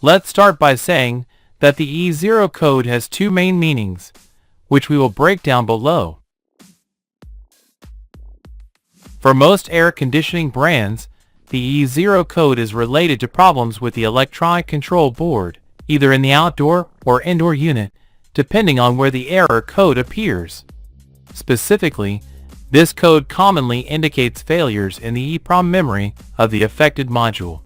Let's start by saying that the E0 code has two main meanings, which we will break down below. For most air conditioning brands, the E0 code is related to problems with the electronic control board, either in the outdoor or indoor unit, depending on where the error code appears. Specifically, this code commonly indicates failures in the EEPROM memory of the affected module.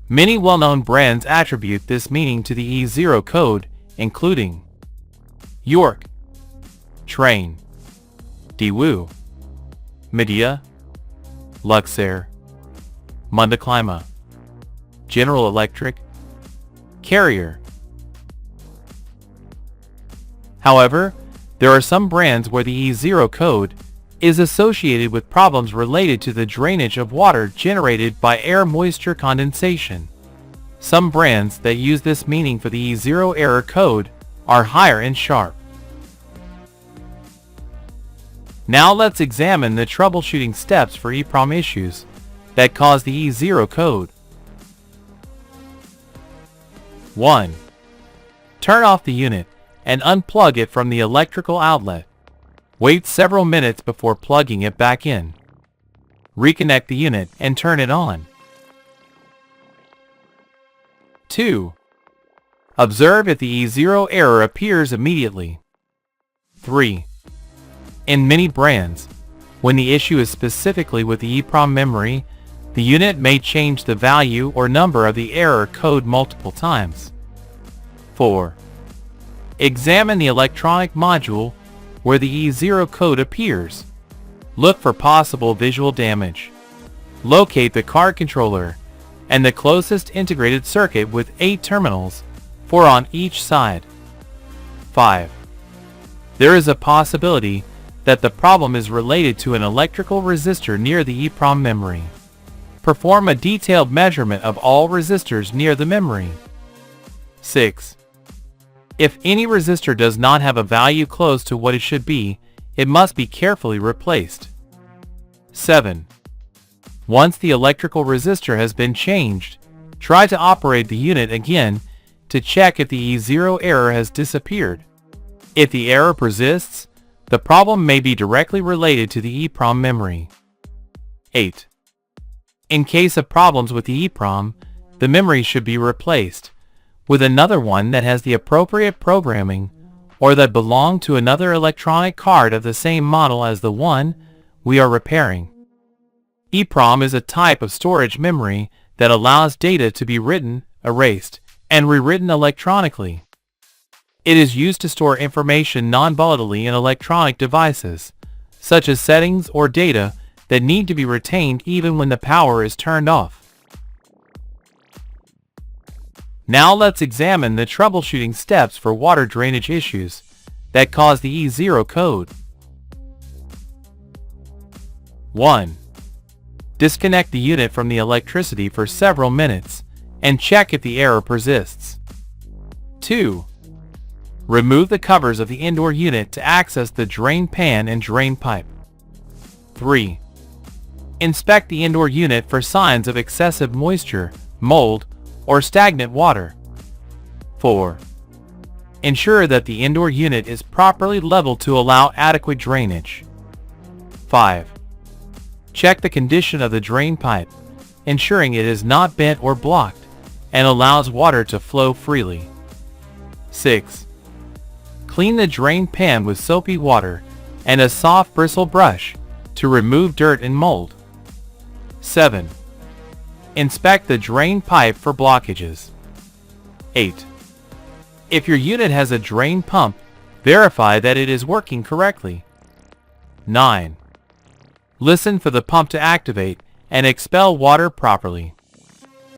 Many well-known brands attribute this meaning to the E0 code, including York, Trane, Daewoo, Midea, Luxair, Mundoclima, General Electric, Carrier. However, there are some brands where the E0 code is associated with problems related to the drainage of water generated by air moisture condensation. Some brands that use this meaning for the E0 error code are Haier and Sharp. Now let's examine the troubleshooting steps for EEPROM issues that cause the E0 code. 1. Turn off the unit and unplug it from the electrical outlet. Wait several minutes before plugging it back in. Reconnect the unit and turn it on. 2. Observe if the E0 error appears immediately. 3. In many brands, when the issue is specifically with the EEPROM memory, the unit may change the value or number of the error code multiple times. 4. Examine the electronic module where the E0 code appears. Look for possible visual damage. Locate the card controller and the closest integrated circuit with 8 terminals, 4 on each side. 5. There is a possibility that the problem is related to an electrical resistor near the EEPROM memory. Perform a detailed measurement of all resistors near the memory. 6. If any resistor does not have a value close to what it should be, it must be carefully replaced. 7. Once the electrical resistor has been changed, try to operate the unit again to check if the E0 error has disappeared. If the error persists, the problem may be directly related to the EEPROM memory. 8. In case of problems with the EEPROM, the memory should be replaced with another one that has the appropriate programming or that belong to another electronic card of the same model as the one we are repairing. EEPROM is a type of storage memory that allows data to be written, erased, and rewritten electronically. It is used to store information non-volatilely in electronic devices, such as settings or data that need to be retained even when the power is turned off. Now let's examine the troubleshooting steps for water drainage issues that cause the E0 code. 1. Disconnect the unit from the electricity for several minutes and check if the error persists. 2. Remove the covers of the indoor unit to access the drain pan and drain pipe. 3. Inspect the indoor unit for signs of excessive moisture, mold, or stagnant water. 4. Ensure that the indoor unit is properly leveled to allow adequate drainage. 5. Check the condition of the drain pipe, ensuring it is not bent or blocked and allows water to flow freely. 6. Clean the drain pan with soapy water and a soft bristle brush to remove dirt and mold. 7. Inspect the drain pipe for blockages. 8. If your unit has a drain pump, verify that it is working correctly. 9. Listen for the pump to activate and expel water properly.